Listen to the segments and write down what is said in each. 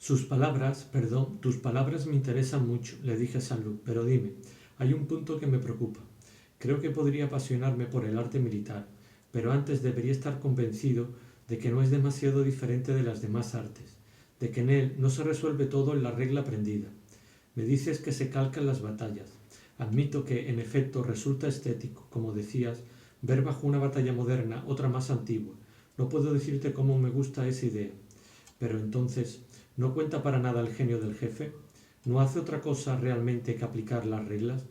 Tus palabras me interesan mucho, le dije a Saint-Loup, pero dime, hay un punto que me preocupa. Creo que podría apasionarme por el arte militar, pero antes debería estar convencido de que no es demasiado diferente de las demás artes, de que en él no se resuelve todo en la regla aprendida. Me dices que se calcan las batallas. Admito que, en efecto, resulta estético, como decías, ver bajo una batalla moderna otra más antigua. No puedo decirte cómo me gusta esa idea. Pero entonces, ¿no cuenta para nada el genio del jefe? ¿No hace otra cosa realmente que aplicar las reglas?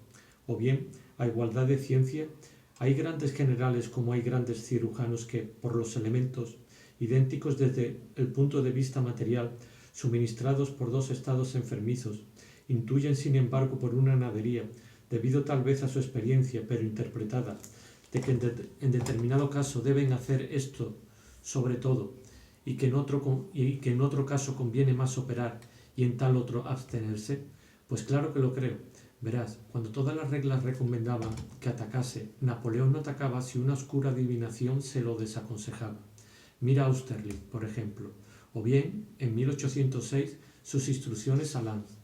O bien, a igualdad de ciencia, hay grandes generales como hay grandes cirujanos que, por los elementos, idénticos desde el punto de vista material, suministrados por dos estados enfermizos, intuyen sin embargo por una nadería, debido tal vez a su experiencia, pero interpretada, de que en determinado caso deben hacer esto sobre todo, y que en otro caso conviene más operar y en tal otro abstenerse? Pues claro que lo creo. Verás, cuando todas las reglas recomendaban que atacase, Napoleón no atacaba si una oscura adivinación se lo desaconsejaba. Mira Austerlitz, por ejemplo, o bien, en 1806, sus instrucciones a Lannes.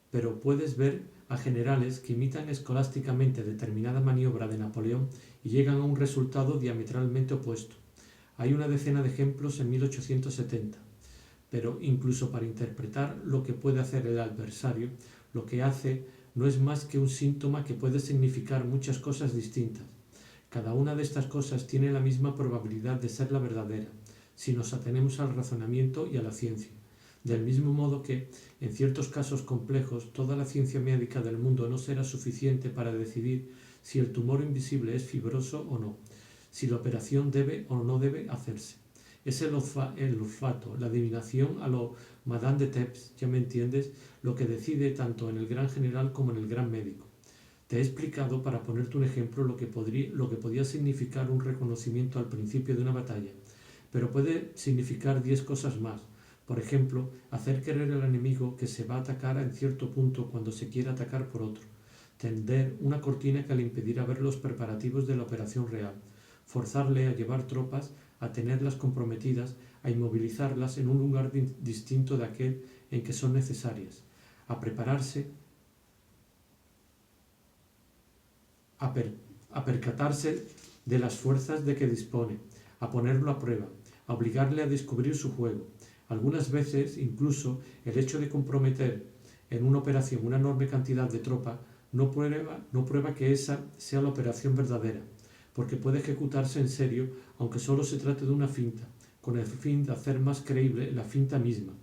Pero puedes ver a generales que imitan escolásticamente determinada maniobra de Napoleón y llegan a un resultado diametralmente opuesto. Hay una decena de ejemplos en 1870, pero incluso para interpretar lo que puede hacer el adversario, lo que hace no es más que un síntoma que puede significar muchas cosas distintas. Cada una de estas cosas tiene la misma probabilidad de ser la verdadera, si nos atenemos al razonamiento y a la ciencia. Del mismo modo que, en ciertos casos complejos, toda la ciencia médica del mundo no será suficiente para decidir si el tumor invisible es fibroso o no, si la operación debe o no debe hacerse. Es el olfato, la adivinación a lo Madame de Tebs, ya me entiendes, lo que decide tanto en el gran general como en el gran médico. Te he explicado, para ponerte un ejemplo, lo que podía significar un reconocimiento al principio de una batalla, pero puede significar 10 cosas más. Por ejemplo, hacer creer al enemigo que se va a atacar en cierto punto cuando se quiere atacar por otro, tender una cortina que le impedirá ver los preparativos de la operación real, forzarle a llevar tropas, a tenerlas comprometidas, a inmovilizarlas en un lugar distinto de aquel en que son necesarias, a prepararse, a percatarse de las fuerzas de que dispone, a ponerlo a prueba, a obligarle a descubrir su juego. Algunas veces, incluso, el hecho de comprometer en una operación una enorme cantidad de tropa no prueba que esa sea la operación verdadera, porque puede ejecutarse en serio, aunque solo se trate de una finta, con el fin de hacer más creíble la finta misma.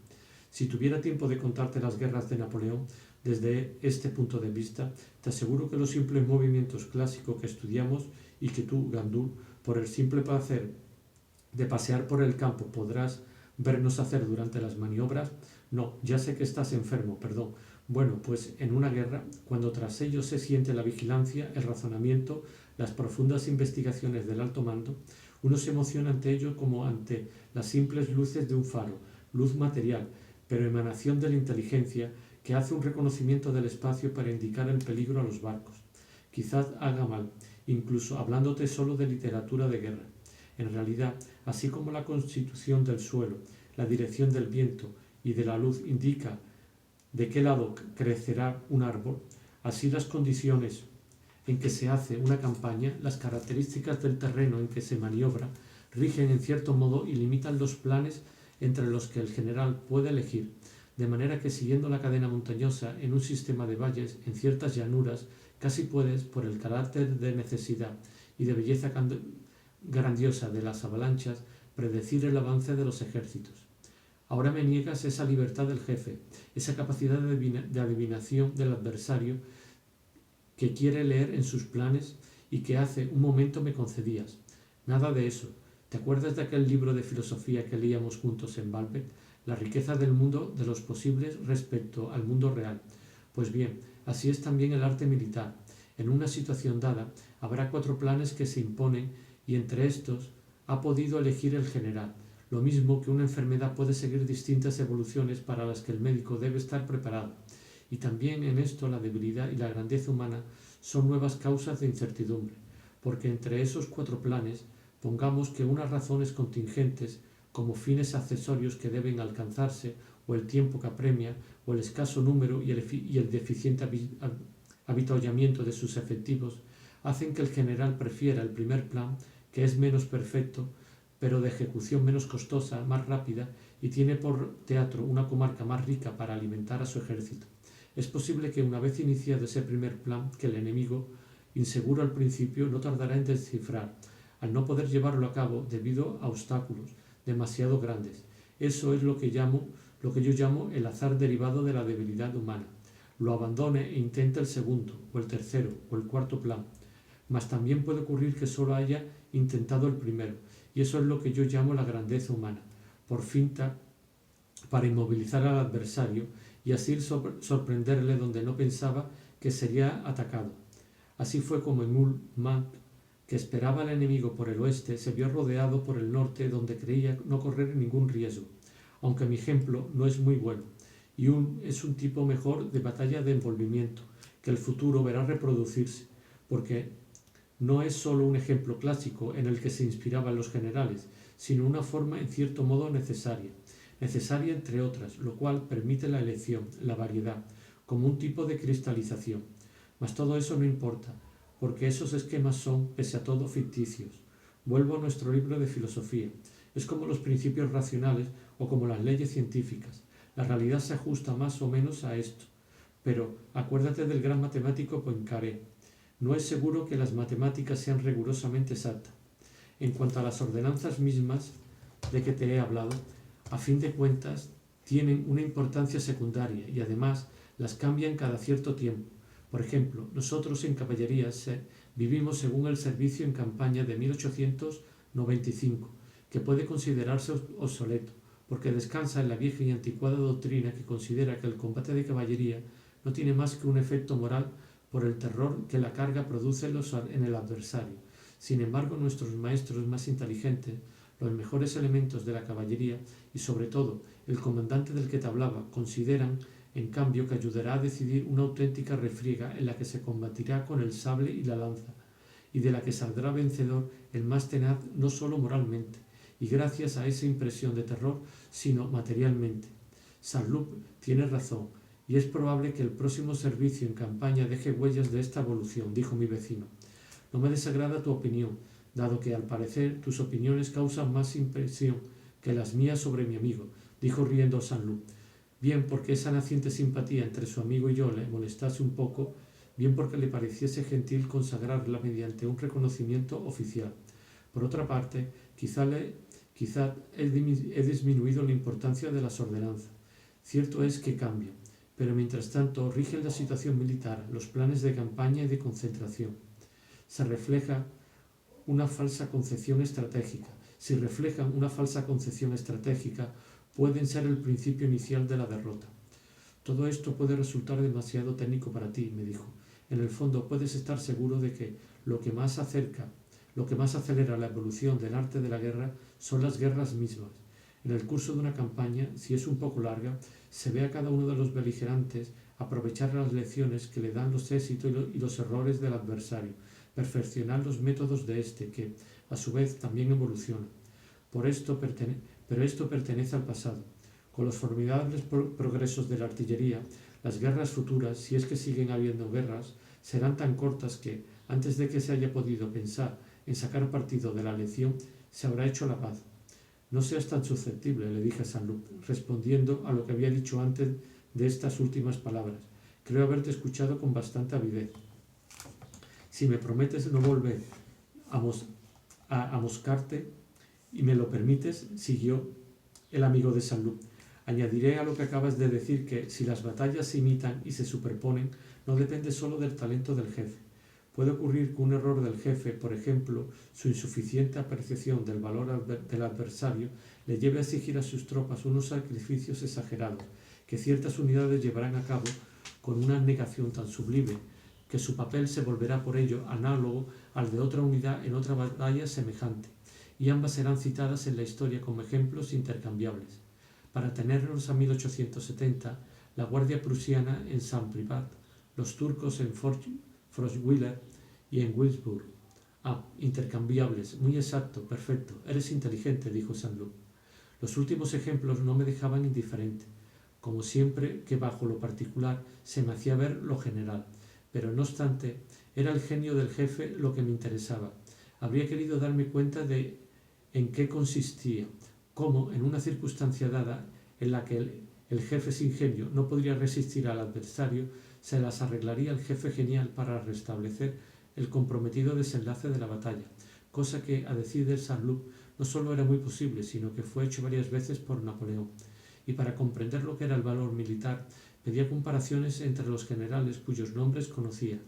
Si tuviera tiempo de contarte las guerras de Napoleón desde este punto de vista, te aseguro que los simples movimientos clásicos que estudiamos y que tú, Gandul, por el simple placer de pasear por el campo podrás vernos hacer durante las maniobras. No, ya sé que estás enfermo, perdón. Bueno, pues en una guerra, cuando tras ello se siente la vigilancia, el razonamiento, las profundas investigaciones del alto mando, uno se emociona ante ello como ante las simples luces de un faro, luz material, pero emanación de la inteligencia que hace un reconocimiento del espacio para indicar el peligro a los barcos. Quizás haga mal, incluso hablándote solo de literatura de guerra. En realidad, así como la constitución del suelo, la dirección del viento y de la luz indica de qué lado crecerá un árbol, así las condiciones en que se hace una campaña, las características del terreno en que se maniobra, rigen en cierto modo y limitan los planes entre los que el general puede elegir, de manera que siguiendo la cadena montañosa en un sistema de valles, en ciertas llanuras, casi puedes, por el carácter de necesidad y de belleza grandiosa de las avalanchas, predecir el avance de los ejércitos. Ahora me niegas esa libertad del jefe, esa capacidad de adivinación del adversario que quiere leer en sus planes y que hace un momento me concedías. Nada de eso. ¿Te acuerdas de aquel libro de filosofía que leíamos juntos en Balbec? La riqueza del mundo de los posibles respecto al mundo real. Pues bien, así es también el arte militar. En una situación dada, habrá 4 planes que se imponen y entre estos ha podido elegir el general. Lo mismo que una enfermedad puede seguir distintas evoluciones para las que el médico debe estar preparado. Y también en esto la debilidad y la grandeza humana son nuevas causas de incertidumbre, porque entre esos 4 planes, pongamos que unas razones contingentes, como fines accesorios que deben alcanzarse, o el tiempo que apremia, o el escaso número y el deficiente avituallamiento de sus efectivos, hacen que el general prefiera el primer plan, que es menos perfecto, pero de ejecución menos costosa, más rápida, y tiene por teatro una comarca más rica para alimentar a su ejército. Es posible que una vez iniciado ese primer plan, que el enemigo, inseguro al principio, no tardará en descifrar, al no poder llevarlo a cabo debido a obstáculos demasiado grandes. Eso es lo que yo llamo el azar derivado de la debilidad humana. Lo abandone e intente el segundo, o el tercero, o el cuarto plan. Mas también puede ocurrir que solo haya intentado el primero, y eso es lo que yo llamo la grandeza humana, por finta, para inmovilizar al adversario y así sorprenderle donde no pensaba que sería atacado. Así fue como en Ulm, que esperaba al enemigo por el oeste, se vio rodeado por el norte, donde creía no correr ningún riesgo, aunque mi ejemplo no es muy bueno, y es un tipo mejor de batalla de envolvimiento, que el futuro verá reproducirse, porque no es sólo un ejemplo clásico en el que se inspiraban los generales, sino una forma en cierto modo necesaria entre otras, lo cual permite la elección, la variedad, como un tipo de cristalización. Mas todo eso no importa, porque esos esquemas son, pese a todo, ficticios. Vuelvo a nuestro libro de filosofía. Es como los principios racionales o como las leyes científicas. La realidad se ajusta más o menos a esto. Pero acuérdate del gran matemático Poincaré. No es seguro que las matemáticas sean rigurosamente exactas. En cuanto a las ordenanzas mismas de que te he hablado, a fin de cuentas, tienen una importancia secundaria y además las cambian cada cierto tiempo. Por ejemplo, nosotros en caballería vivimos según el servicio en campaña de 1895, que puede considerarse obsoleto, porque descansa en la vieja y anticuada doctrina que considera que el combate de caballería no tiene más que un efecto moral por el terror que la carga produce en el adversario. Sin embargo, nuestros maestros más inteligentes, los mejores elementos de la caballería y sobre todo el comandante del que te hablaba, consideran en cambio que ayudará a decidir una auténtica refriega en la que se combatirá con el sable y la lanza, y de la que saldrá vencedor el más tenaz no solo moralmente, y gracias a esa impresión de terror, sino materialmente. Saint-Loup tiene razón, y es probable que el próximo servicio en campaña deje huellas de esta evolución, dijo mi vecino. No me desagrada tu opinión, dado que al parecer tus opiniones causan más impresión que las mías sobre mi amigo, dijo riendo Saint-Loup. Bien porque esa naciente simpatía entre su amigo y yo le molestase un poco, bien porque le pareciese gentil consagrarla mediante un reconocimiento oficial. Por otra parte, quizá he disminuido la importancia de las ordenanzas. Cierto es que cambian, pero mientras tanto rigen la situación militar, los planes de campaña y de concentración. Se refleja una falsa concepción estratégica. Si reflejan una falsa concepción estratégica, pueden ser el principio inicial de la derrota. Todo esto puede resultar demasiado técnico para ti, me dijo. En el fondo puedes estar seguro de que lo que más acelera la evolución del arte de la guerra son las guerras mismas. En el curso de una campaña, si es un poco larga, se ve a cada uno de los beligerantes aprovechar las lecciones que le dan los éxitos y los errores del adversario, perfeccionar los métodos de este, que, a su vez, también evolucionan. Pero esto pertenece al pasado. Con los formidables progresos de la artillería, las guerras futuras, si es que siguen habiendo guerras, serán tan cortas que, antes de que se haya podido pensar en sacar partido de la lección, se habrá hecho la paz. No seas tan susceptible, le dije a Saint-Loup, respondiendo a lo que había dicho antes de estas últimas palabras. Creo haberte escuchado con bastante avidez. Si me prometes no volver a moscarte y me lo permites, siguió el amigo de Saint-Loup, añadiré a lo que acabas de decir que, si las batallas se imitan y se superponen, no depende solo del talento del jefe. Puede ocurrir que un error del jefe, por ejemplo, su insuficiente apreciación del valor del adversario, le lleve a exigir a sus tropas unos sacrificios exagerados, que ciertas unidades llevarán a cabo con una negación tan sublime que su papel se volverá por ello análogo al de otra unidad en otra batalla semejante, y ambas serán citadas en la historia como ejemplos intercambiables. Para tenernos a 1870, la Guardia Prusiana en Saint-Privat, los turcos en Froschwiller y en Wilsburg. Intercambiables, muy exacto, perfecto, eres inteligente, dijo Saint-Loup. Los últimos ejemplos no me dejaban indiferente. como siempre que bajo lo particular se me hacía ver lo general. Pero no obstante, era el genio del jefe lo que me interesaba. Habría querido darme cuenta de en qué consistía, cómo, en una circunstancia dada en la que el jefe sin genio no podría resistir al adversario, se las arreglaría el jefe genial para restablecer el comprometido desenlace de la batalla, cosa que, a decir del Saint-Loup, no solo era muy posible, sino que fue hecho varias veces por Napoleón. Y para comprender lo que era el valor militar, pedía comparaciones entre los generales cuyos nombres conocía,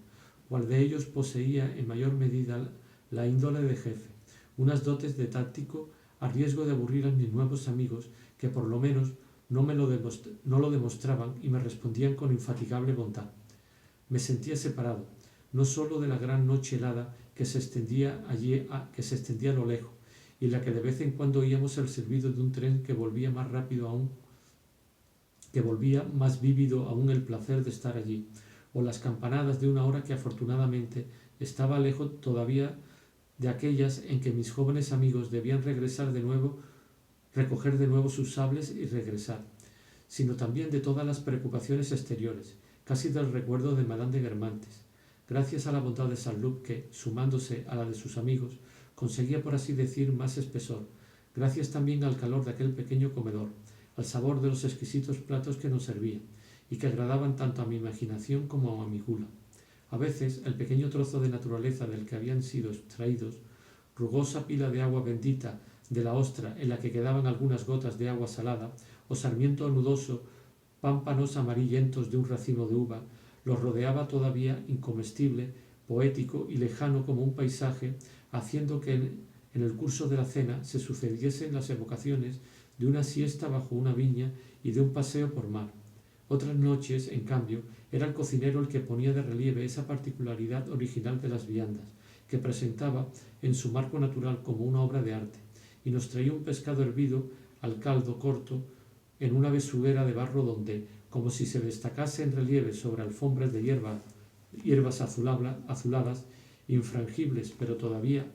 cuál de ellos poseía en mayor medida la índole de jefe, unas dotes de táctico a riesgo de aburrir a mis nuevos amigos que por lo menos no lo demostraban y me respondían con infatigable bondad. Me sentía separado, no sólo de la gran noche helada que se extendía a lo lejos, y en la que de vez en cuando oíamos el silbido de un tren que volvía más rápido aún, que volvía más vívido aún el placer de estar allí, o las campanadas de una hora que afortunadamente estaba lejos todavía de aquellas en que mis jóvenes amigos debían recoger de nuevo sus sables y regresar, sino también de todas las preocupaciones exteriores, casi del recuerdo de Madame de Guermantes, gracias a la bondad de Saint-Loup que, sumándose a la de sus amigos, conseguía por así decir más espesor, gracias también al calor de aquel pequeño comedor, al sabor de los exquisitos platos que nos servía, y que agradaban tanto a mi imaginación como a mi gula. A veces el pequeño trozo de naturaleza del que habían sido extraídos, rugosa pila de agua bendita de la ostra en la que quedaban algunas gotas de agua salada, o sarmiento nudoso, pámpanos amarillentos de un racimo de uva, los rodeaba todavía incomestible, poético y lejano como un paisaje, haciendo que en el curso de la cena se sucediesen las evocaciones de una siesta bajo una viña y de un paseo por mar. Otras noches, en cambio, era el cocinero el que ponía de relieve esa particularidad original de las viandas, que presentaba en su marco natural como una obra de arte, y nos traía un pescado hervido al caldo corto en una besuguera de barro donde, como si se destacase en relieve sobre alfombras de hierbas azuladas, infrangibles pero todavía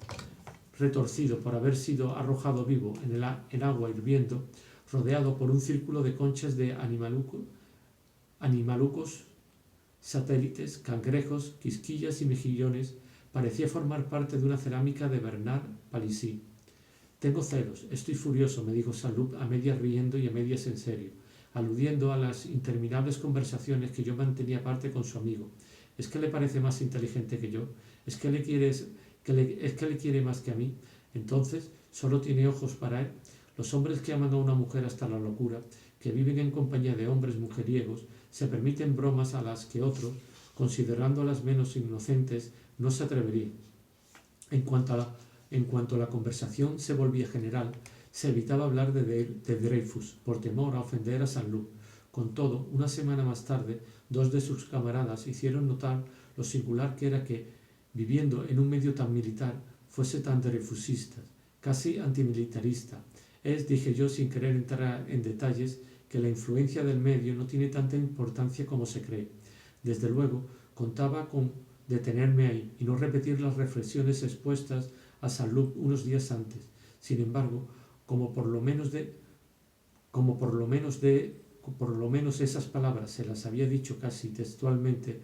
retorcido por haber sido arrojado vivo en agua hirviendo, rodeado por un círculo de conchas de animalucos satélites, cangrejos, quisquillas y mejillones, parecía formar parte de una cerámica de Bernard Palissy. Tengo celos, estoy furioso, me dijo Saint-Loup a medias riendo y a medias en serio, aludiendo a las interminables conversaciones que yo mantenía aparte con su amigo. ¿Es que le parece más inteligente que yo? ¿Es que le quiere más que a mí? Entonces, ¿solo tiene ojos para él? Los hombres que aman a una mujer hasta la locura, que viven en compañía de hombres mujeriegos, se permiten bromas a las que otros, considerándolas menos inocentes, no se atreverían. En cuanto la conversación se volvía general, se evitaba hablar de Dreyfus, por temor a ofender a Saint-Loup. Con todo, una semana más tarde, dos de sus camaradas hicieron notar lo singular que era que, viviendo en un medio tan militar, fuese tan dreyfusista, casi antimilitarista. Dije yo sin querer entrar en detalles, que la influencia del medio no tiene tanta importancia como se cree. Desde luego, contaba con detenerme ahí y no repetir las reflexiones expuestas a Saint-Loup unos días antes. Sin embargo, como por lo menos esas palabras se las había dicho casi textualmente,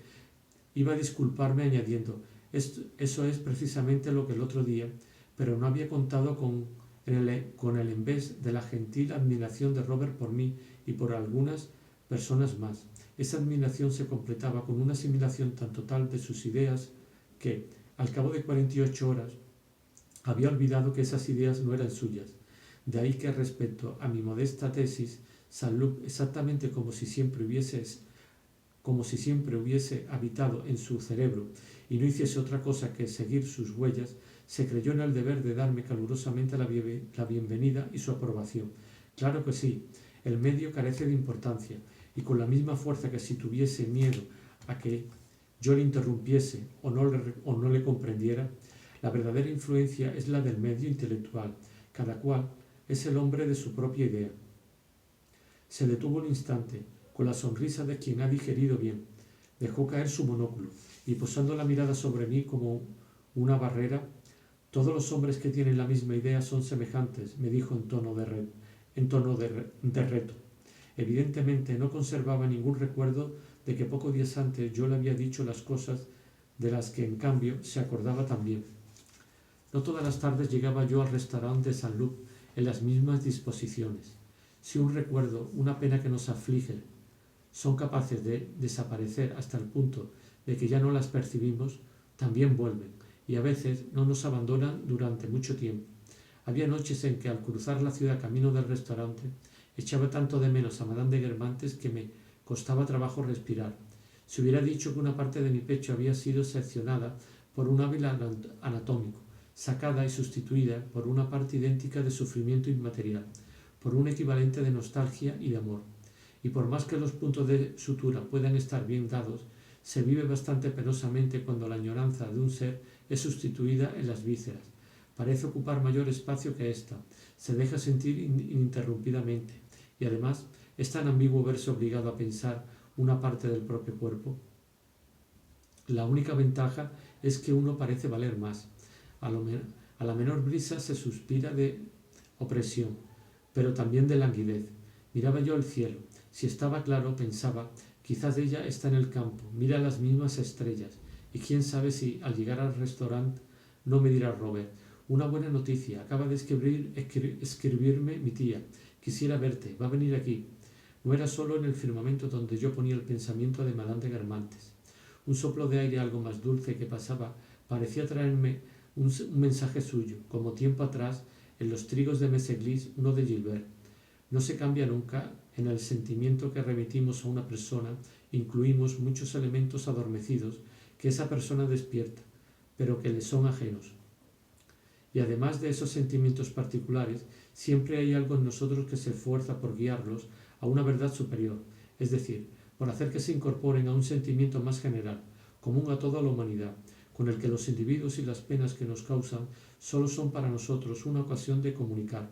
iba a disculparme añadiendo: eso es precisamente lo que el otro día, pero no había contado con el en vez de la gentil admiración de Robert por mí y por algunas personas más. Esa admiración se completaba con una asimilación tan total de sus ideas que, al cabo de 48 horas, había olvidado que esas ideas no eran suyas. De ahí que respecto a mi modesta tesis, Saint-Loup, exactamente como si siempre hubiese habitado en su cerebro y no hiciese otra cosa que seguir sus huellas, se creyó en el deber de darme calurosamente la bienvenida y su aprobación. Claro que sí, el medio carece de importancia, y con la misma fuerza que si tuviese miedo a que yo le interrumpiese o no le comprendiera, la verdadera influencia es la del medio intelectual. Cada cual es el hombre de su propia idea. Se detuvo un instante, con la sonrisa de quien ha digerido bien. Dejó caer su monóculo y, posando la mirada sobre mí como una barrera: todos los hombres que tienen la misma idea son semejantes, me dijo en tono de reto. Evidentemente no conservaba ningún recuerdo de que pocos días antes yo le había dicho las cosas de las que en cambio se acordaba también. No todas las tardes llegaba yo al restaurante de San Luc en las mismas disposiciones. Si un recuerdo, una pena que nos aflige, son capaces de desaparecer hasta el punto de que ya no las percibimos, también vuelven, y a veces no nos abandonan durante mucho tiempo. Había noches en que al cruzar la ciudad camino del restaurante echaba tanto de menos a Madame de Guermantes que me costaba trabajo respirar. Si hubiera dicho que una parte de mi pecho había sido seccionada por un hábil anatómico, sacada y sustituida por una parte idéntica de sufrimiento inmaterial, por un equivalente de nostalgia y de amor. Y por más que los puntos de sutura puedan estar bien dados, se vive bastante penosamente cuando la añoranza de un ser es sustituida en las vísceras. Parece ocupar mayor espacio que ésta, se deja sentir ininterrumpidamente, y además es tan ambiguo verse obligado a pensar una parte del propio cuerpo. La única ventaja es que uno parece valer más. A la menor brisa se suspira de opresión, pero también de languidez. Miraba yo el cielo. Si estaba claro, pensaba, quizás ella está en el campo, mira las mismas estrellas, y quién sabe si al llegar al restaurante no me dirá Robert: una buena noticia, acaba de escribirme mi tía, quisiera verte, va a venir aquí. No era solo en el firmamento donde yo ponía el pensamiento de Madame de Guermantes. Un soplo de aire algo más dulce que pasaba parecía traerme un mensaje suyo, como tiempo atrás en los trigos de Meseglis uno de Gilbert. No se cambia nunca. En el sentimiento que remitimos a una persona incluimos muchos elementos adormecidos que esa persona despierta, pero que le son ajenos. Y además de esos sentimientos particulares, siempre hay algo en nosotros que se esfuerza por guiarlos a una verdad superior, es decir, por hacer que se incorporen a un sentimiento más general, común a toda la humanidad, con el que los individuos y las penas que nos causan solo son para nosotros una ocasión de comunicar.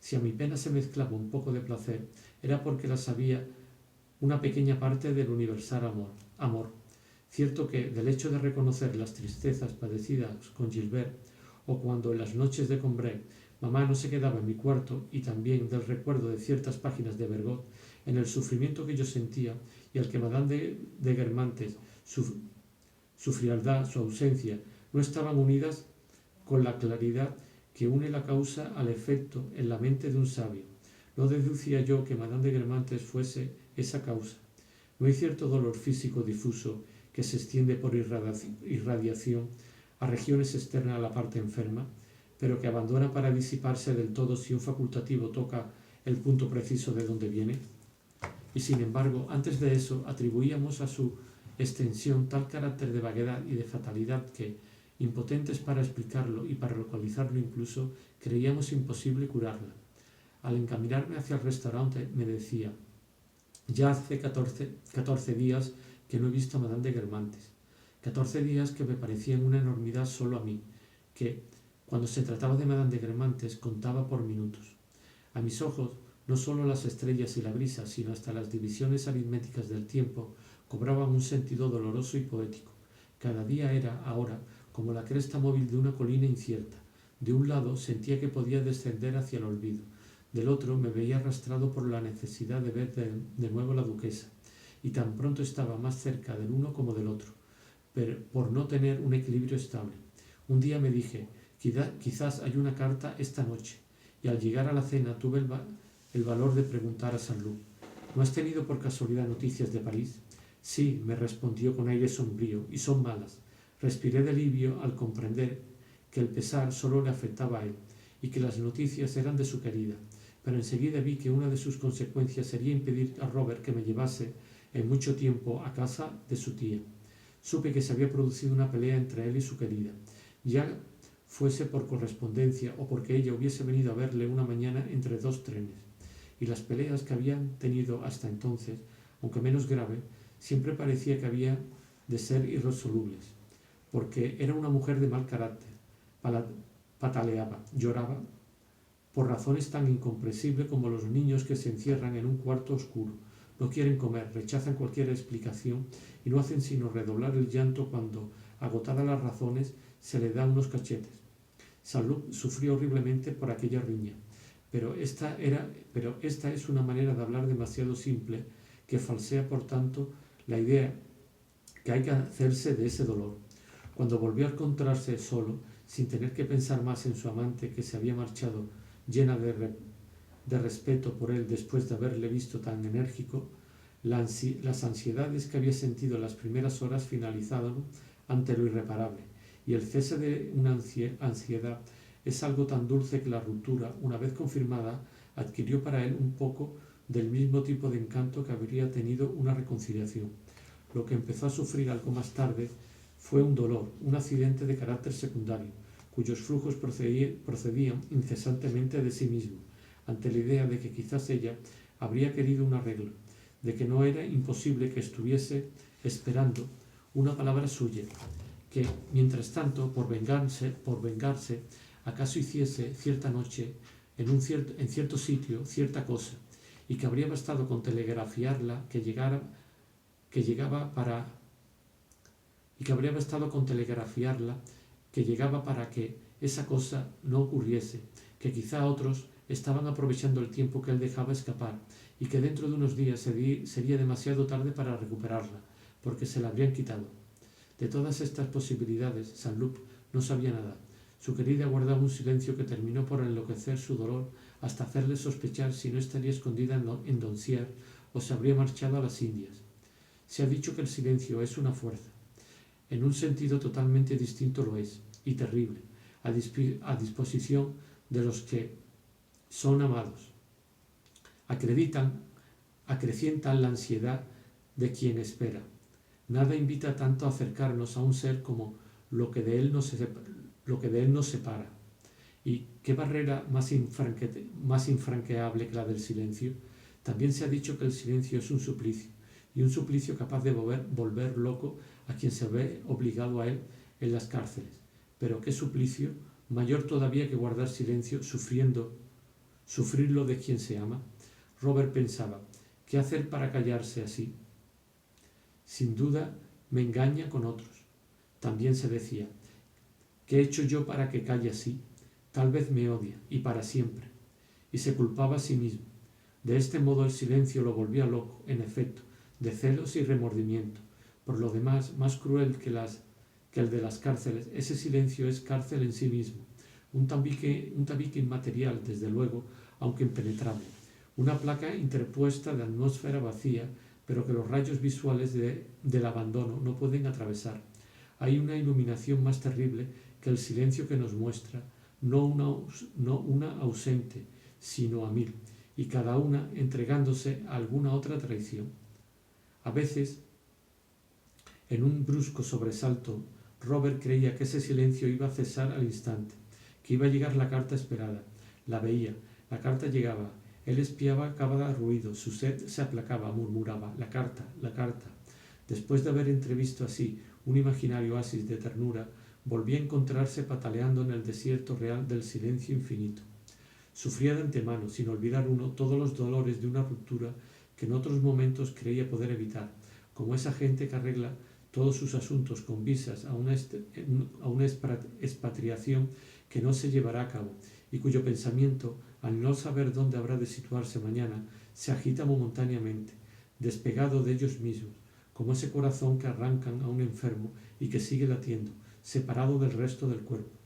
Si a mi pena se mezclaba un poco de placer, era porque las había una pequeña parte del universal amor. Cierto que del hecho de reconocer las tristezas padecidas con Gilbert, o cuando en las noches de Combray mamá no se quedaba en mi cuarto, y también del recuerdo de ciertas páginas de Bergot, en el sufrimiento que yo sentía y al que Madame de Guermantes, su frialdad, su ausencia, no estaban unidas con la claridad que une la causa al efecto en la mente de un sabio. No deducía yo que Madame de Guermantes fuese esa causa. No hay cierto dolor físico difuso que se extiende por irradiación a regiones externas a la parte enferma, pero que abandona para disiparse del todo si un facultativo toca el punto preciso de donde viene. Y sin embargo, antes de eso, atribuíamos a su extensión tal carácter de vaguedad y de fatalidad que, impotentes para explicarlo y para localizarlo incluso, creíamos imposible curarla. Al encaminarme hacia el restaurante me decía: ya hace 14 días que no he visto a Madame de Guermantes. 14 días que me parecían una enormidad solo a mí, que, cuando se trataba de Madame de Guermantes, contaba por minutos. A mis ojos, no solo las estrellas y la brisa, sino hasta las divisiones aritméticas del tiempo cobraban un sentido doloroso y poético. Cada día era, ahora, como la cresta móvil de una colina incierta. De un lado sentía que podía descender hacia el olvido, del otro me veía arrastrado por la necesidad de ver de nuevo a la duquesa, y tan pronto estaba más cerca del uno como del otro, pero por no tener un equilibrio estable. Un día me dije: quizás hay una carta esta noche, y al llegar a la cena tuve el valor de preguntar a San Luc: ¿no has tenido por casualidad noticias de París? Sí, me respondió con aire sombrío, y son malas. Respiré de alivio al comprender que el pesar solo le afectaba a él, y que las noticias eran de su querida, pero enseguida vi que una de sus consecuencias sería impedir a Robert que me llevase en mucho tiempo a casa de su tía. Supe que se había producido una pelea entre él y su querida, ya fuese por correspondencia o porque ella hubiese venido a verle una mañana entre dos trenes, y las peleas que habían tenido hasta entonces, aunque menos grave, siempre parecía que había de ser irresolubles, porque era una mujer de mal carácter, pataleaba, lloraba, por razones tan incomprensibles como los niños que se encierran en un cuarto oscuro, no quieren comer, rechazan cualquier explicación y no hacen sino redoblar el llanto cuando, agotadas las razones, se le da unos cachetes. San Luc sufrió horriblemente por aquella riña, pero esta es una manera de hablar demasiado simple que falsea, por tanto, la idea que hay que hacerse de ese dolor. Cuando volvió a encontrarse solo, sin tener que pensar más en su amante que se había marchado llena de respeto por él después de haberle visto tan enérgico, las ansiedades que había sentido en las primeras horas finalizaron ante lo irreparable, y el cese de una ansiedad es algo tan dulce que la ruptura, una vez confirmada, adquirió para él un poco del mismo tipo de encanto que habría tenido una reconciliación. Lo que empezó a sufrir algo más tarde fue un dolor, un accidente de carácter secundario, cuyos flujos procedían incesantemente de sí mismo, ante la idea de que quizás ella habría querido un arreglo, de que no era imposible que estuviese esperando una palabra suya, que, mientras tanto, por vengarse, acaso hiciese cierta noche en cierto sitio cierta cosa, y que habría bastado con telegrafiarla que llegaba para que esa cosa no ocurriese, que quizá otros estaban aprovechando el tiempo que él dejaba escapar y que dentro de unos días sería demasiado tarde para recuperarla, porque se la habrían quitado. De todas estas posibilidades, Saint-Loup no sabía nada. Su querida guardaba un silencio que terminó por enloquecer su dolor hasta hacerle sospechar si no estaría escondida en Doncières o se habría marchado a las Indias. Se ha dicho que el silencio es una fuerza. En un sentido totalmente distinto lo es, y terrible, a disposición de los que son amados. Acrecientan la ansiedad de quien espera. Nada invita tanto a acercarnos a un ser como lo que de él nos separa. ¿Y qué barrera más infranqueable que la del silencio? También se ha dicho que el silencio es un suplicio, y un suplicio capaz de volver loco a quien se ve obligado a él en las cárceles. Pero qué suplicio, mayor todavía que guardar silencio, sufrirlo de quien se ama. Robert pensaba, ¿qué hacer para callarse así? Sin duda me engaña con otros. También se decía, ¿qué he hecho yo para que calle así? Tal vez me odia, y para siempre. Y se culpaba a sí mismo. De este modo el silencio lo volvía loco, en efecto, de celos y remordimiento. Por lo demás, más cruel que el de las cárceles, ese silencio es cárcel en sí mismo, un tabique inmaterial, desde luego, aunque impenetrable, una placa interpuesta de atmósfera vacía, pero que los rayos visuales del abandono no pueden atravesar. Hay una iluminación más terrible que el silencio que nos muestra, no una ausente, sino a mil, y cada una entregándose a alguna otra traición. A veces, en un brusco sobresalto, Robert creía que ese silencio iba a cesar al instante, que iba a llegar la carta esperada. La veía, la carta llegaba, él espiaba cada ruido, su sed se aplacaba, murmuraba, la carta, la carta. Después de haber entrevisto así un imaginario oasis de ternura, volvía a encontrarse pataleando en el desierto real del silencio infinito. Sufría de antemano, sin olvidar uno, todos los dolores de una ruptura que en otros momentos creía poder evitar, como esa gente que arregla todos sus asuntos con visas a una expatriación que no se llevará a cabo y cuyo pensamiento, al no saber dónde habrá de situarse mañana, se agita momentáneamente, despegado de ellos mismos, como ese corazón que arrancan a un enfermo y que sigue latiendo, separado del resto del cuerpo.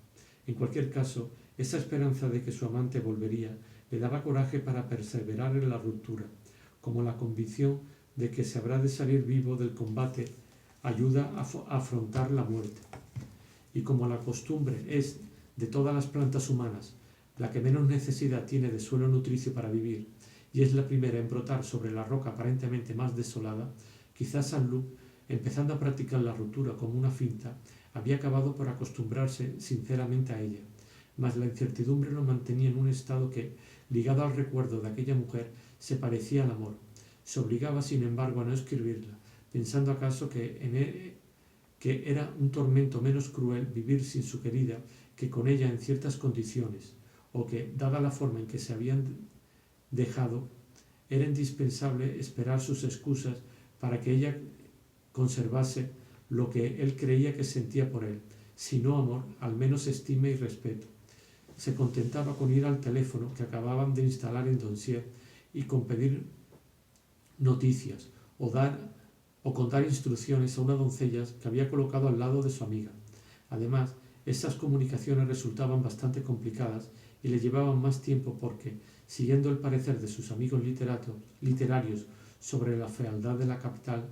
En cualquier caso, esa esperanza de que su amante volvería le daba coraje para perseverar en la ruptura, como la convicción de que se habrá de salir vivo del combate ayuda a afrontar la muerte. Y como la costumbre es, de todas las plantas humanas, la que menos necesidad tiene de suelo nutricio para vivir, y es la primera en brotar sobre la roca aparentemente más desolada, quizás Saint-Loup, empezando a practicar la ruptura como una finta, había acabado por acostumbrarse sinceramente a ella, mas la incertidumbre lo mantenía en un estado que, ligado al recuerdo de aquella mujer, se parecía al amor. Se obligaba, sin embargo, a no escribirla, pensando acaso que era un tormento menos cruel vivir sin su querida que con ella en ciertas condiciones, o que, dada la forma en que se habían dejado, era indispensable esperar sus excusas para que ella conservase lo que él creía que sentía por él, si no amor, al menos estima y respeto. se contentaba con ir al teléfono que acababan de instalar en Donsier y con pedir noticias o con dar instrucciones a una doncella que había colocado al lado de su amiga. Además, esas comunicaciones resultaban bastante complicadas y le llevaban más tiempo porque, siguiendo el parecer de sus amigos literarios sobre la fealdad de la capital,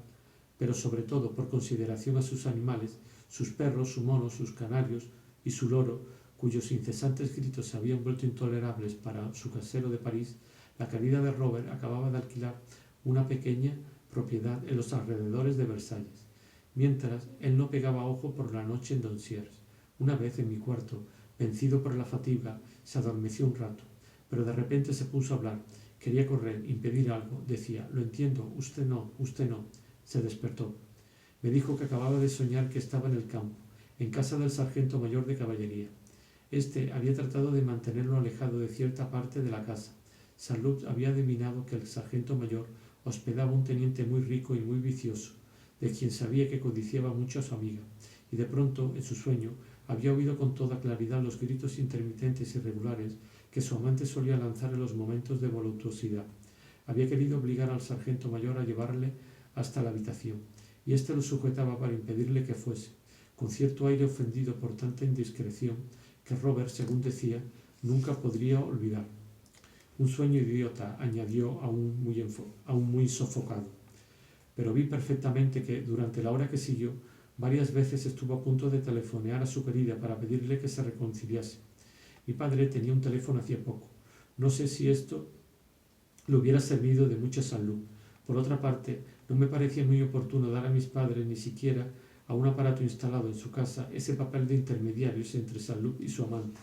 pero sobre todo por consideración a sus animales, sus perros, su mono, sus canarios y su loro, cuyos incesantes gritos se habían vuelto intolerables para su casero de París, la querida de Robert acababa de alquilar una pequeña propiedad en los alrededores de Versalles, mientras él no pegaba ojo por la noche en Donsiers. Una vez en mi cuarto, vencido por la fatiga, se adormeció un rato, pero de repente se puso a hablar. Quería correr, impedir algo. Decía: «Lo entiendo, usted no, usted no». Se despertó. Me dijo que acababa de soñar que estaba en el campo, en casa del sargento mayor de caballería. Este había tratado de mantenerlo alejado de cierta parte de la casa. Saint-Loup había adivinado que el sargento mayor hospedaba un teniente muy rico y muy vicioso, de quien sabía que codiciaba mucho a su amiga, y de pronto, en su sueño, había oído con toda claridad los gritos intermitentes y regulares que su amante solía lanzar en los momentos de voluptuosidad. Había querido obligar al sargento mayor a llevarle hasta la habitación, y éste lo sujetaba para impedirle que fuese, con cierto aire ofendido por tanta indiscreción que Robert, según decía, nunca podría olvidar. Un sueño idiota, añadió, aún muy sofocado. Pero vi perfectamente que, durante la hora que siguió, varias veces estuvo a punto de telefonear a su querida para pedirle que se reconciliase. Mi padre tenía un teléfono hacía poco. No sé si esto le hubiera servido de mucha salud. Por otra parte, no me parecía muy oportuno dar a mis padres, ni siquiera a un aparato instalado en su casa, ese papel de intermediarios entre Saint-Loup y su amante,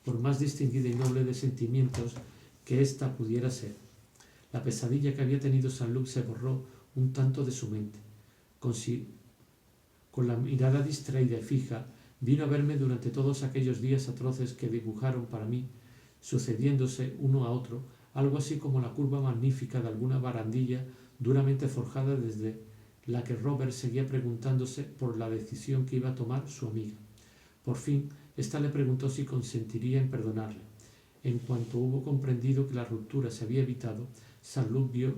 por más distinguida y noble de sentimientos que ésta pudiera ser. La pesadilla que había tenido Saint-Loup se borró un tanto de su mente. Con la mirada distraída y fija, vino a verme durante todos aquellos días atroces que dibujaron para mí, sucediéndose uno a otro, algo así como la curva magnífica de alguna barandilla duramente forjada desde la que Robert seguía preguntándose por la decisión que iba a tomar su amiga. Por fin, ésta le preguntó si consentiría en perdonarle. En cuanto hubo comprendido que la ruptura se había evitado, Saint-Loup vio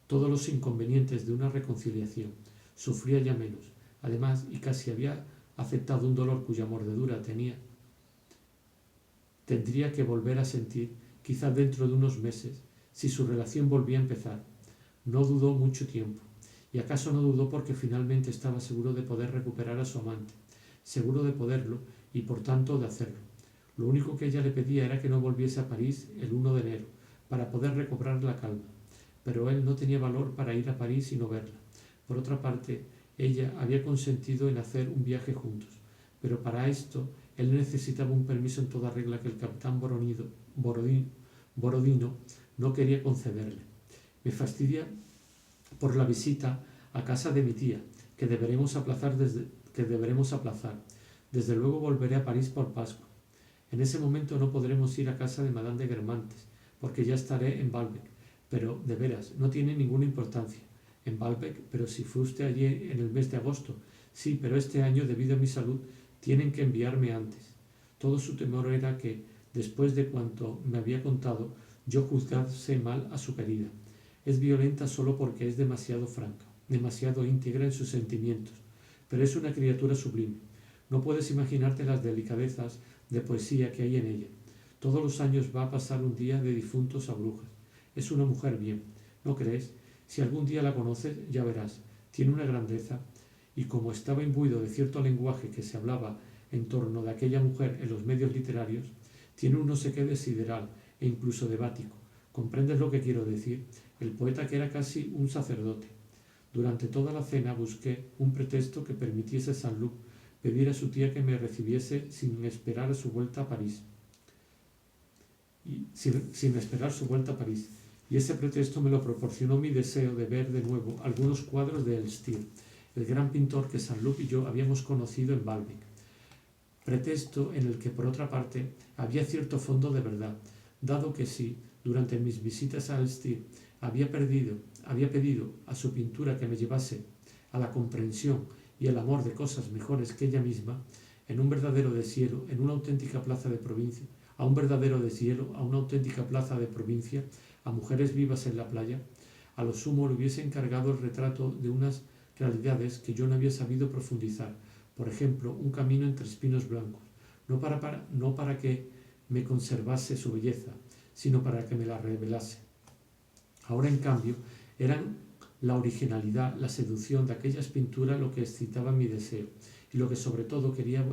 todos los inconvenientes de una reconciliación. Sufría ya menos. Además, y casi había aceptado un dolor cuya mordedura tendría que volver a sentir, quizá dentro de unos meses, si su relación volvía a empezar. No dudó mucho tiempo. Y acaso no dudó porque finalmente estaba seguro de poder recuperar a su amante, seguro de poderlo y por tanto de hacerlo. Lo único que ella le pedía era que no volviese a París el 1 de enero, para poder recobrar la calma. Pero él no tenía valor para ir a París y no verla. Por otra parte, ella había consentido en hacer un viaje juntos, pero para esto él necesitaba un permiso en toda regla que el capitán Borodino no quería concederle. Me fastidia por la visita a casa de mi tía, que deberemos aplazar. Desde luego volveré a París por Pascua. En ese momento no podremos ir a casa de Madame de Guermantes, porque ya estaré en Balbec, pero, de veras, no tiene ninguna importancia. En Balbec, pero si fue usted allí en el mes de agosto. Sí, pero este año, debido a mi salud, tienen que enviarme antes. Todo su temor era que, después de cuanto me había contado, yo juzgase mal a su querida. Es violenta solo porque es demasiado franca, demasiado íntegra en sus sentimientos, pero es una criatura sublime. No puedes imaginarte las delicadezas de poesía que hay en ella. Todos los años va a pasar un día de difuntos a brujas. Es una mujer bien, ¿no crees? Si algún día la conoces, ya verás. Tiene una grandeza, y como estaba imbuido de cierto lenguaje que se hablaba en torno de aquella mujer en los medios literarios, tiene un no sé qué de sideral e incluso de bático. ¿Comprendes lo que quiero decir? El poeta que era casi un sacerdote. Durante toda la cena busqué un pretexto que permitiese a Saint-Loup pedir a su tía que me recibiese sin esperar su vuelta a París. Y ese pretexto me lo proporcionó mi deseo de ver de nuevo algunos cuadros de Elstir, el gran pintor que Saint-Loup y yo habíamos conocido en Balbec. Pretexto en el que, por otra parte, había cierto fondo de verdad, dado que si, durante mis visitas a Elstir, había pedido a su pintura que me llevase a la comprensión y el amor de cosas mejores que ella misma, en un verdadero desierto, en una auténtica plaza de provincia, a un verdadero deshielo, a una auténtica plaza de provincia, a mujeres vivas en la playa. A lo sumo le hubiese encargado el retrato de unas realidades que yo no había sabido profundizar, por ejemplo, un camino entre espinos blancos, no para que me conservase su belleza, sino para que me la revelase. Ahora, en cambio, eran la originalidad, la seducción de aquellas pinturas lo que excitaba mi deseo, y lo que sobre todo quería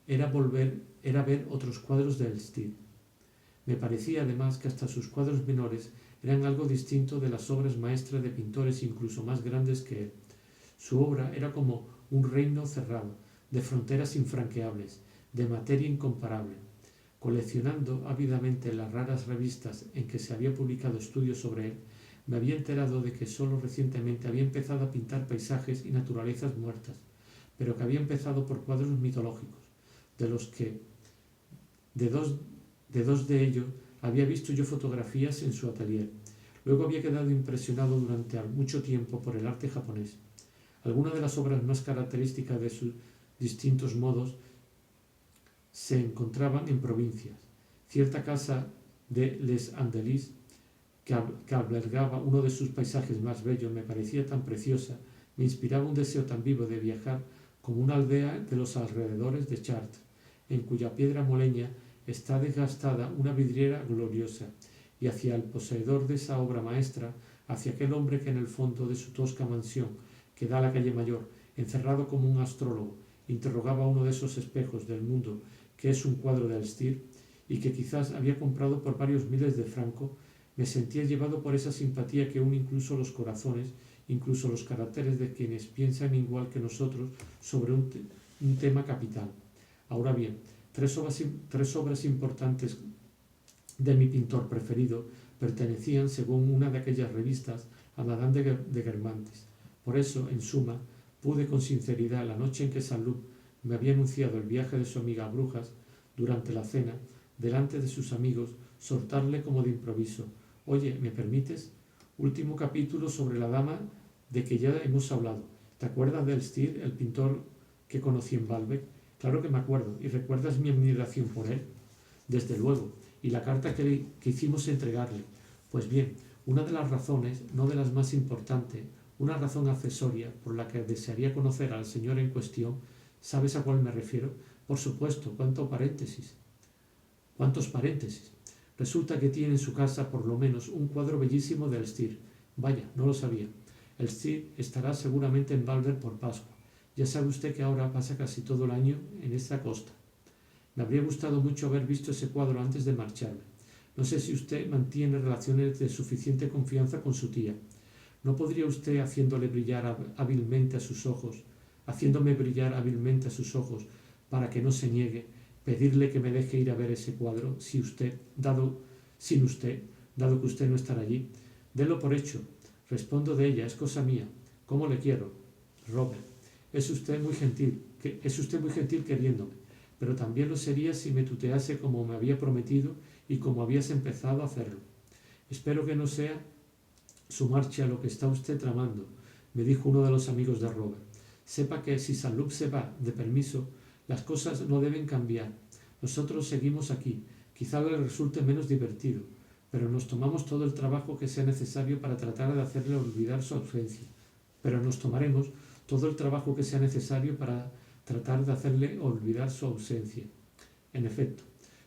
era ver otros cuadros del Stier. Me parecía además que hasta sus cuadros menores eran algo distinto de las obras maestras de pintores incluso más grandes que él. Su obra era como un reino cerrado, de fronteras infranqueables, de materia incomparable. Coleccionando ávidamente las raras revistas en que se había publicado estudios sobre él, me había enterado de que solo recientemente había empezado a pintar paisajes y naturalezas muertas, pero que había empezado por cuadros mitológicos, de dos de ellos había visto yo fotografías en su atelier. Luego había quedado impresionado durante mucho tiempo por el arte japonés. Algunas de las obras más características de sus distintos modos se encontraban en provincias. Cierta casa de Les Andelys, que albergaba uno de sus paisajes más bellos, me parecía tan preciosa, me inspiraba un deseo tan vivo de viajar como una aldea de los alrededores de Chartres, en cuya piedra moleña está desgastada una vidriera gloriosa, y hacia el poseedor de esa obra maestra, hacia aquel hombre que en el fondo de su tosca mansión, que da a la calle Mayor, encerrado como un astrólogo, interrogaba uno de esos espejos del mundo que es un cuadro de Stier y que quizás había comprado por varios miles de francos, me sentía llevado por esa simpatía que une incluso los corazones, incluso los caracteres de quienes piensan igual que nosotros sobre un tema capital. Ahora bien, tres obras importantes de mi pintor preferido pertenecían, según una de aquellas revistas, a Madame de Guermantes. Por eso, en suma, pude con sinceridad, la noche en que Saint-Loup me había anunciado el viaje de su amiga a Brujas, durante la cena, delante de sus amigos, soltarle como de improviso: «Oye, ¿me permites? Último capítulo sobre la dama de que ya hemos hablado. ¿Te acuerdas de Stier, el pintor que conocí en Baalbek?» «Claro que me acuerdo. ¿Y recuerdas mi admiración por él?» «Desde luego. Y la carta que hicimos entregarle. Pues bien, una de las razones, no de las más importantes, una razón accesoria por la que desearía conocer al señor en cuestión, ¿sabes a cuál me refiero? Por supuesto, ¿cuántos paréntesis? Resulta que tiene en su casa por lo menos un cuadro bellísimo del Stier. Vaya, no lo sabía. El Stier estará seguramente en Baalbek por Pascua. Ya sabe usted que ahora pasa casi todo el año en esta costa. Me habría gustado mucho haber visto ese cuadro antes de marcharme. No sé si usted mantiene relaciones de suficiente confianza con su tía. ¿No podría usted, haciéndome brillar hábilmente a sus ojos, para que no se niegue, pedirle que me deje ir a ver ese cuadro, dado que usted no estará allí? Délo por hecho. Respondo de ella, es cosa mía. ¿Cómo le quiero? Robert, es usted muy gentil queriéndome, pero también lo sería si me tutease como me había prometido y como habías empezado a hacerlo. Espero que no sea su marcha lo que está usted tramando, me dijo uno de los amigos de Robert. Sepa que si Saint-Loup se va de permiso, las cosas no deben cambiar. Nosotros seguimos aquí. Quizá le resulte menos divertido, pero nos tomamos todo el trabajo que sea necesario para tratar de hacerle olvidar su ausencia. En efecto,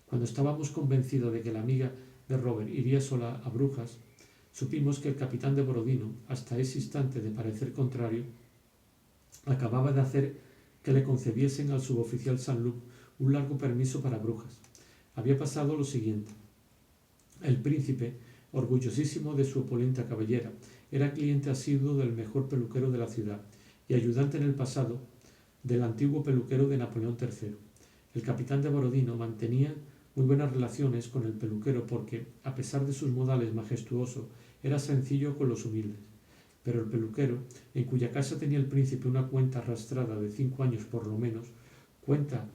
cuando estábamos convencidos de que la amiga de Robert iría sola a Brujas, supimos que el capitán de Borodino, hasta ese instante de parecer contrario, acababa de hacer que le concediesen al suboficial Saint-Loup un largo permiso para Brujas. Había pasado lo siguiente. El príncipe, orgullosísimo de su opulenta cabellera, era cliente asiduo del mejor peluquero de la ciudad y ayudante en el pasado del antiguo peluquero de Napoleón III. El capitán de Borodino mantenía muy buenas relaciones con el peluquero porque, a pesar de sus modales majestuosos, era sencillo con los humildes. Pero el peluquero, en cuya casa tenía el príncipe una cuenta arrastrada de 5 años por lo menos, cuenta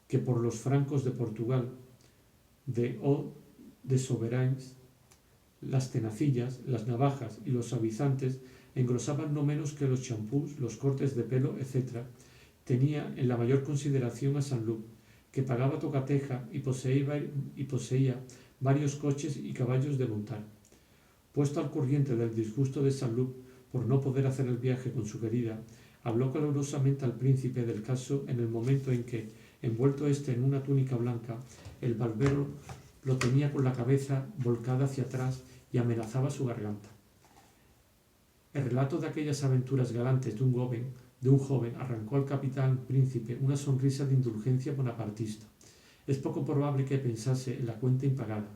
que por los francos de Portugal, de Souverains, las tenacillas, las navajas y los suavizantes engrosaban no menos que los champús, los cortes de pelo, etc., tenía en la mayor consideración a Saint-Loup, que pagaba tocateja y poseía varios coches y caballos de montar. Puesto al corriente del disgusto de Saint-Loup por no poder hacer el viaje con su querida, habló calurosamente al príncipe del caso en el momento en que, envuelto éste en una túnica blanca, el barbero lo tenía con la cabeza volcada hacia atrás y amenazaba su garganta. El relato de aquellas aventuras galantes de un joven arrancó al capitán príncipe una sonrisa de indulgencia bonapartista. Es poco probable que pensase en la cuenta impagada,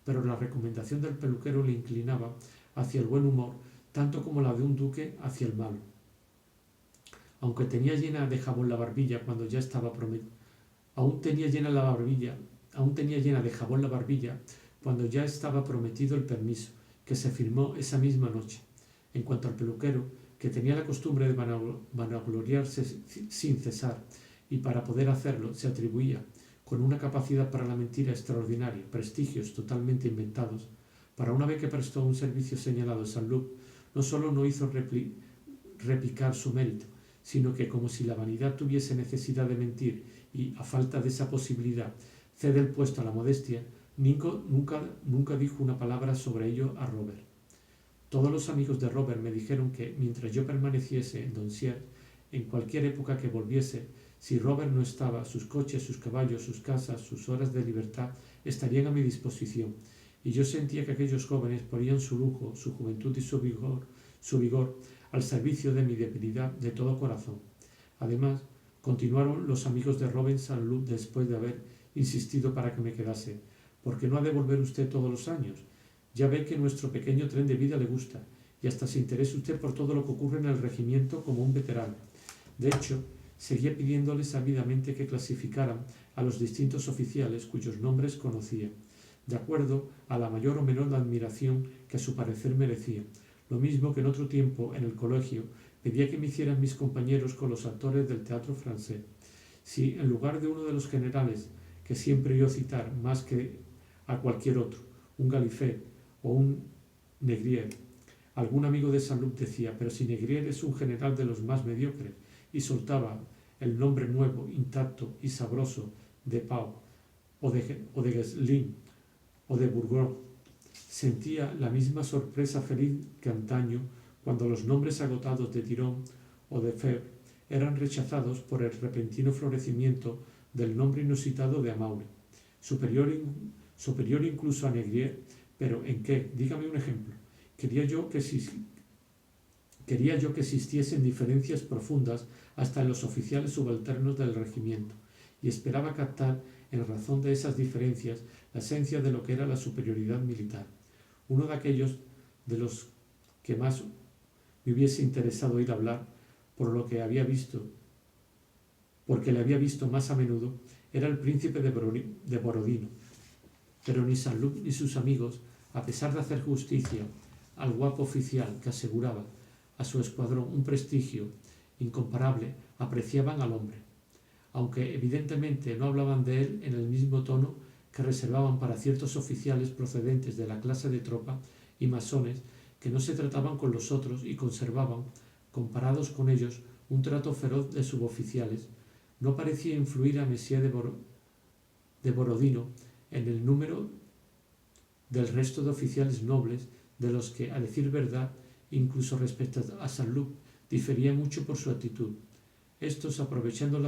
pero la recomendación del peluquero le inclinaba hacia el buen humor tanto como la de un duque hacia el malo. Aunque tenía llena de jabón la barbilla cuando ya estaba aún tenía llena de jabón la barbilla cuando ya estaba prometido el permiso, que se firmó esa misma noche. En cuanto al peluquero, que tenía la costumbre de vanagloriarse sin cesar, y para poder hacerlo se atribuía, con una capacidad para la mentira extraordinaria, prestigios totalmente inventados, para una vez que prestó un servicio señalado a Saint-Loup, no solo no hizo repicar su mérito, sino que, como si la vanidad tuviese necesidad de mentir y, a falta de esa posibilidad, cede el puesto a la modestia, nunca dijo una palabra sobre ello a Robert. Todos los amigos de Robert me dijeron que, mientras yo permaneciese en Doncières, en cualquier época que volviese, si Robert no estaba, sus coches, sus caballos, sus casas, sus horas de libertad estarían a mi disposición, y yo sentía que aquellos jóvenes ponían su lujo, su juventud y su vigor al servicio de mi debilidad de todo corazón. Además, continuaron los amigos de Robert Saint-Loup después de haber insistido para que me quedase. ¿Por qué no ha de volver usted todos los años? Ya ve que nuestro pequeño tren de vida le gusta, y hasta se interesa usted por todo lo que ocurre en el regimiento como un veterano. De hecho, seguía pidiéndoles ávidamente que clasificaran a los distintos oficiales cuyos nombres conocía, de acuerdo a la mayor o menor admiración que a su parecer merecía. Lo mismo que en otro tiempo, en el colegio, pedía que me hicieran mis compañeros con los actores del teatro francés. Si, en lugar de uno de los generales que siempre oyó citar más que a cualquier otro, un Gallifet o un Négrier, algún amigo de Saint-Loup decía, pero si Négrier es un general de los más mediocres, y soltaba el nombre nuevo, intacto y sabroso de Pau, o de Guesclin, o de Bourgogne, sentía la misma sorpresa feliz que antaño cuando los nombres agotados de Tirón o de Febvre eran rechazados por el repentino florecimiento del nombre inusitado de Amaure, superior incluso a Négrier. ¿Pero en qué? Dígame un ejemplo. Quería yo que existiesen diferencias profundas hasta en los oficiales subalternos del regimiento, y esperaba captar, en razón de esas diferencias, la esencia de lo que era la superioridad militar. Uno de aquellos de los que más me hubiese interesado oír hablar, porque le había visto más a menudo, era el príncipe de Borodino. Pero ni Saint-Loup ni sus amigos, a pesar de hacer justicia al guapo oficial que aseguraba a su escuadrón un prestigio incomparable, apreciaban al hombre, aunque evidentemente no hablaban de él en el mismo tono que reservaban para ciertos oficiales procedentes de la clase de tropa y masones que no se trataban con los otros y conservaban, comparados con ellos, un trato feroz de suboficiales. No parecía influir a Messier de Borodino en el número del resto de oficiales nobles, de los que, a decir verdad, incluso respecto a Saint-Loup, difería mucho por su actitud. Estos, aprovechando